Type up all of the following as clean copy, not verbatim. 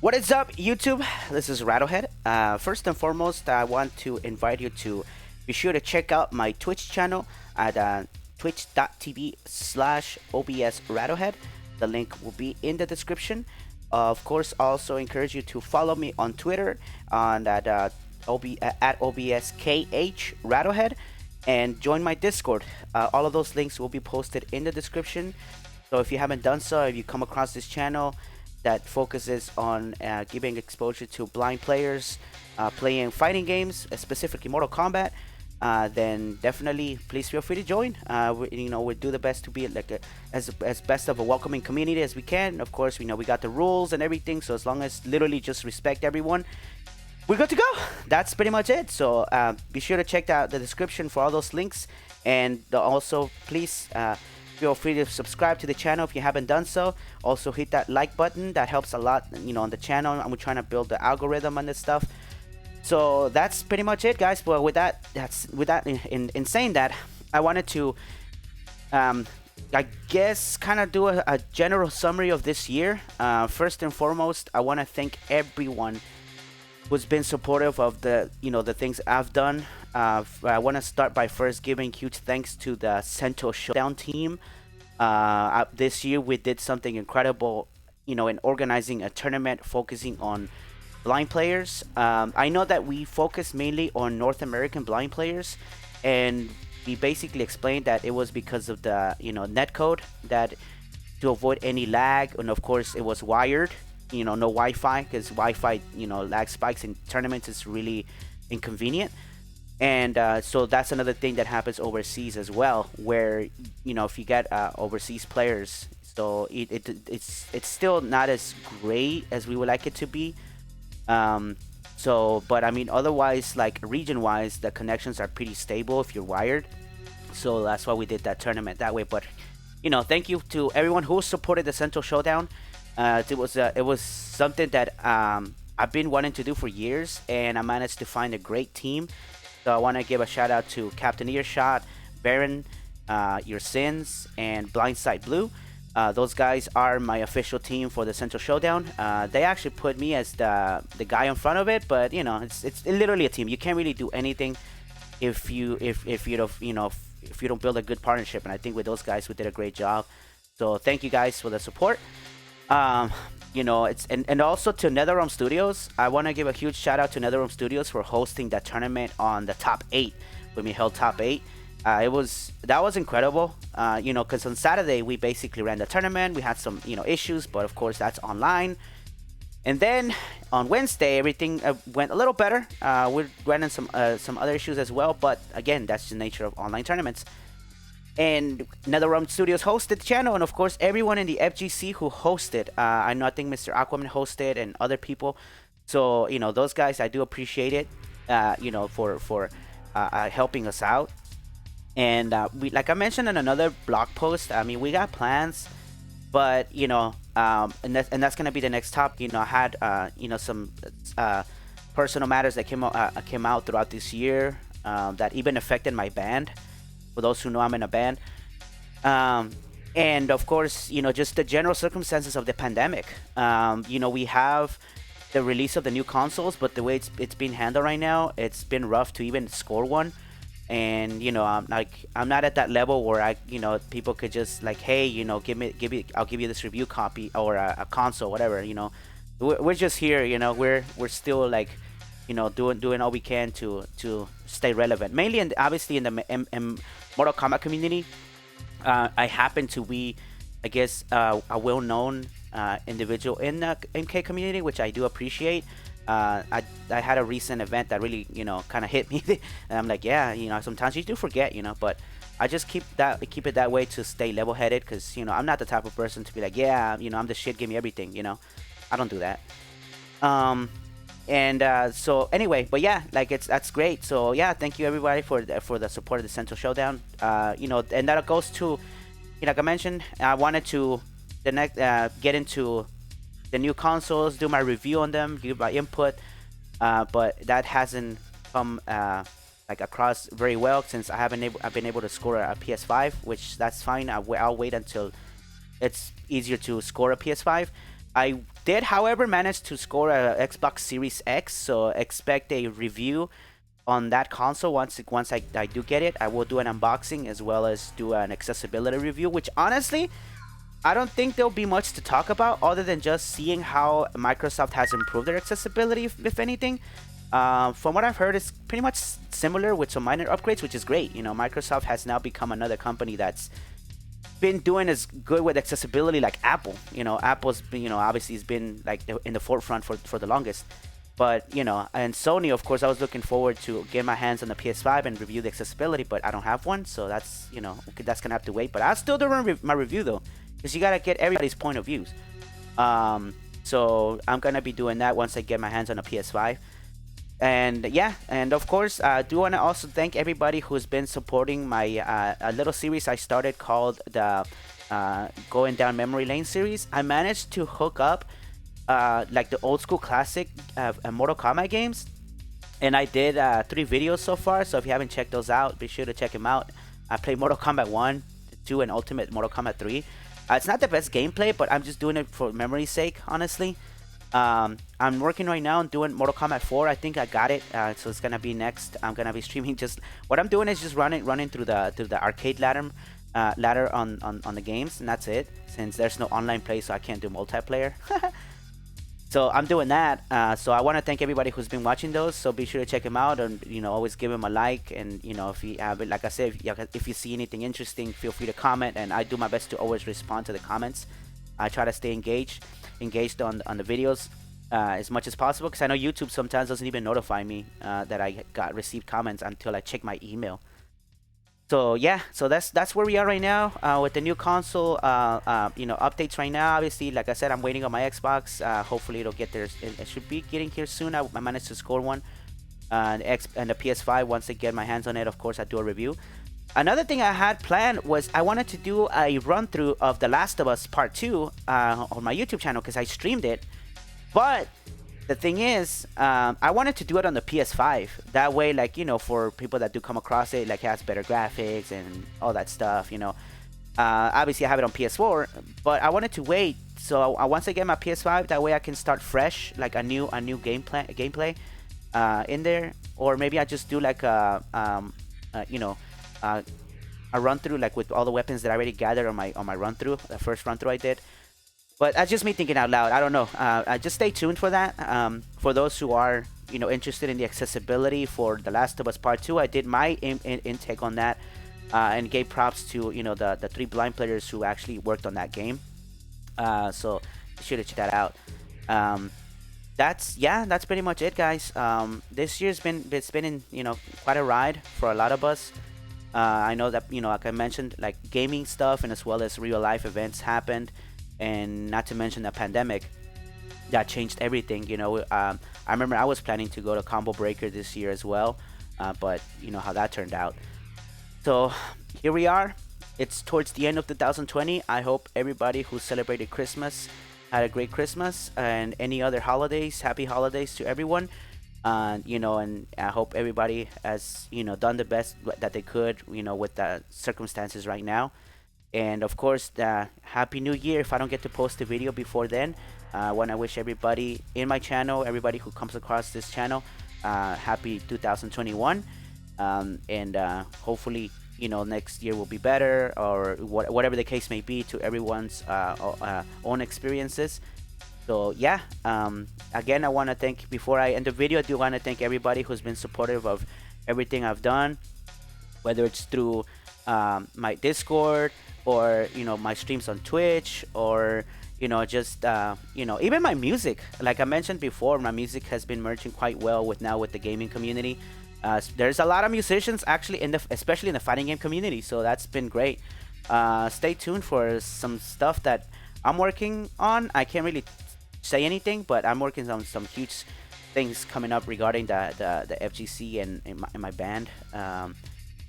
What is up, YouTube? This is Rattlehead. First and foremost, I want to invite you to be sure to check out my Twitch channel at twitch.tv/OBS Rattlehead. The link will be in the description. Of course, I also encourage you to follow me on Twitter on at OBSKH Rattlehead and join my Discord. All of those links will be posted in the description. So if you haven't done so, if you come across this channel that focuses on giving exposure to blind players playing fighting games, specifically Mortal Kombat, then definitely please feel free to join. We do the best to be like as best of a welcoming community as we can. Of course, we got the rules and everything, so as long as literally just respect everyone, we're good to go. That's pretty much it. So be sure to check out the description for all those links, and also please feel free to subscribe to the channel if you haven't done so. Also hit that like button, that helps a lot on the channel. I'm trying to build the algorithm and this stuff. So that's pretty much it, guys. But with that in saying that, I wanted to I guess kind of do a general summary of this year. First and foremost, I want to thank everyone who's been supportive of the things I've done. I want to start by first giving huge thanks to the Central Showdown team. This year we did something incredible, in organizing a tournament focusing on blind players. I know that we focus mainly on North American blind players, and we basically explained that it was because of the netcode, that to avoid any lag, and of course it was wired. No Wi-Fi, because Wi-Fi lag spikes in tournaments is really inconvenient. And so that's another thing that happens overseas as well, where if you get overseas players, so it's still not as great as we would like it to be. But I mean, otherwise, like region-wise, the connections are pretty stable if you're wired. So that's why we did that tournament that way. But thank you to everyone who supported the Central Showdown. It was something that I've been wanting to do for years, and I managed to find a great team. So I want to give a shout out to Captain Earshot, Baron, Your Sins, and Blindside Blue. Those guys are my official team for the Central Showdown. They actually put me as the guy in front of it, but it's literally a team. You can't really do anything if you don't build a good partnership. And I think with those guys, we did a great job. So thank you guys for the support. And also to NetherRealm Studios. I want to give a huge shout out to NetherRealm Studios for hosting that tournament on the top 8 when we held top 8. That was incredible. Because on Saturday we basically ran the tournament. We had some issues, but of course that's online. And then on Wednesday everything went a little better. We ran into some other issues as well, but again, that's the nature of online tournaments. And NetherRealm Studios hosted the channel, and of course everyone in the FGC who hosted. I think Mr. Aquaman hosted and other people. So those guys, I do appreciate it. For helping us out. And we, like I mentioned in another blog post, I mean, we got plans, but and that's gonna be the next topic. I had some personal matters that came out throughout this year that even affected my band. For those who know, I'm in a band. And of course, just the general circumstances of the pandemic. We have the release of the new consoles, but the way it's being handled right now, it's been rough to even score one. And I'm not at that level where people could just like, hey, I'll give you this review copy or a console, whatever. We're just here. We're still like, doing all we can to stay relevant. Mainly, and obviously in the Mortal Kombat community. I happen to be, I guess, a well-known individual in the MK community, which I do appreciate. I had a recent event that really, kind of hit me, and I'm like, yeah, sometimes you do forget, but I just keep it that way to stay level-headed, because I'm not the type of person to be like, yeah, I'm the shit, give me everything, I don't do that. So anyway, but yeah, like that's great. So yeah, thank you everybody for the support of the Central Showdown. And that goes to, like I mentioned, I wanted to get into the new consoles, do my review on them, give my input, but that hasn't come across very well since I've been able to score a PS5, which that's fine. I'll wait until it's easier to score a PS5. I did, however, manage to score a Xbox Series X, so expect a review on that console once I do get it. I will do an unboxing as well as do an accessibility review, which honestly I don't think there'll be much to talk about other than just seeing how Microsoft has improved their accessibility, if anything. From what I've heard, it's pretty much similar with some minor upgrades, which is great. Microsoft has now become another company that's been doing as good with accessibility like Apple. Apple's been, obviously has been like in the forefront for the longest. But and Sony, of course, I was looking forward to get my hands on the PS5 and review the accessibility, but I don't have one, so that's that's gonna have to wait. But I'll still do my review though, because you gotta get everybody's point of views. So I'm gonna be doing that once I get my hands on a PS5. And yeah, and of course, I do want to also thank everybody who's been supporting my a little series I started called the Going Down Memory Lane series. I managed to hook up like the old school classic Mortal Kombat games, and I did 3 videos so far. So if you haven't checked those out, be sure to check them out. I played Mortal Kombat 1, 2, and Ultimate Mortal Kombat 3. It's not the best gameplay, but I'm just doing it for memory's sake, honestly. I'm working right now on doing Mortal Kombat 4. I think I got it, so it's gonna be next. I'm gonna be streaming. Just what I'm doing is just running through the arcade ladder on the games, and that's it. Since there's no online play, so I can't do multiplayer. So I'm doing that. So I want to thank everybody who's been watching those. So be sure to check them out, and always give them a like. And if you have it, like I said, if you see anything interesting, feel free to comment. And I do my best to always respond to the comments. I try to stay engaged on the videos as much as possible, because I know YouTube sometimes doesn't even notify me that I received comments until I check my email. So yeah, so that's where we are right now with the new console. Updates right now. Obviously, like I said, I'm waiting on my Xbox. Hopefully, it'll get there. It should be getting here soon. I managed to score one, and the PS5. Once I get my hands on it, of course, I do a review. Another thing I had planned was I wanted to do a run through of The Last of Us Part 2 on my YouTube channel, because I streamed it. But the thing is, I wanted to do it on the PS5. That way, like, for people that do come across it, like, it has better graphics and all that stuff, Obviously, I have it on PS4, but I wanted to wait. So once I get my PS5, that way I can start fresh, like a new gameplay in there. Or maybe I just do like a run through, like with all the weapons that I already gathered on my run through, the first run through I did. But that's just me thinking out loud. I don't know. Just stay tuned for that. For those who are interested in the accessibility for The Last of Us Part 2, I did my intake on that, and gave props to the 3 blind players who actually worked on that game. So be sure to check that out. That's pretty much it, guys. This year's been quite a ride for a lot of us. I know that like I mentioned, like gaming stuff and as well as real life events happened, and not to mention the pandemic that changed everything. I remember I was planning to go to Combo Breaker this year as well, but how that turned out. So here we are. It's towards the end of 2020. I hope everybody who celebrated Christmas had a great Christmas, and any other holidays, happy holidays to everyone. And I hope everybody has done the best that they could with the circumstances right now. And of course, Happy New Year. If I don't get to post a video before then, I want to wish everybody in my channel, everybody who comes across this channel, happy 2021. And hopefully, next year will be better, or whatever the case may be, to everyone's own experiences. So yeah, again, I want to thank, before I end the video, I do want to thank everybody who's been supportive of everything I've done, whether it's through my Discord, or my streams on Twitch, or just even my music. Like I mentioned before, my music has been merging quite well with the gaming community. There's a lot of musicians actually especially in the fighting game community, so that's been great. Stay tuned for some stuff that I'm working on. I can't really say anything, but I'm working on some huge things coming up regarding the FGC and in my band.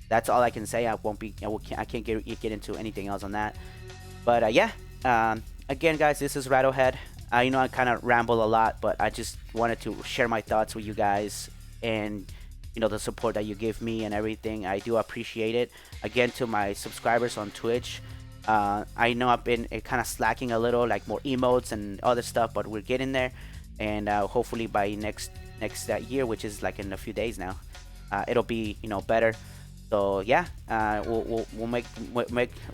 That's all I can say. I can't get into anything else on that. But again, guys, this is Rattlehead. I kind of ramble a lot, but I just wanted to share my thoughts with you guys, and the support that you give me and everything. I do appreciate it. Again, to my subscribers on Twitch, I know I've been kind of slacking a little, like more emotes and other stuff, but we're getting there, and hopefully by next year, which is like in a few days now, it'll be better. So yeah, we'll make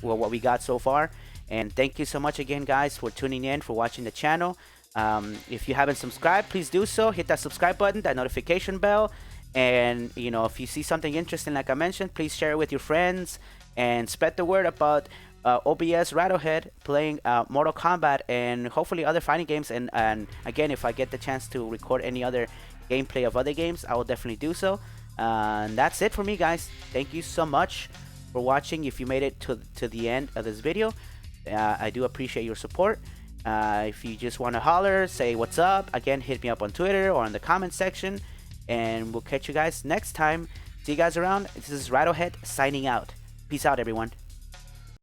what we got so far, and thank you so much again, guys, for tuning in, for watching the channel. If you haven't subscribed, please do so. Hit that subscribe button, that notification bell, and if you see something interesting, like I mentioned, please share it with your friends and spread the word about OBS Rattlehead playing Mortal Kombat and hopefully other fighting games. And again, if I get the chance to record any other gameplay of other games, I will definitely do so. And that's it for me, guys. Thank you so much for watching. If you made it to the end of this video, I do appreciate your support. If you just want to holler, say what's up, again, hit me up on Twitter or in the comment section, and we'll catch you guys next time. See you guys around. This is Rattlehead signing out. Peace out, everyone.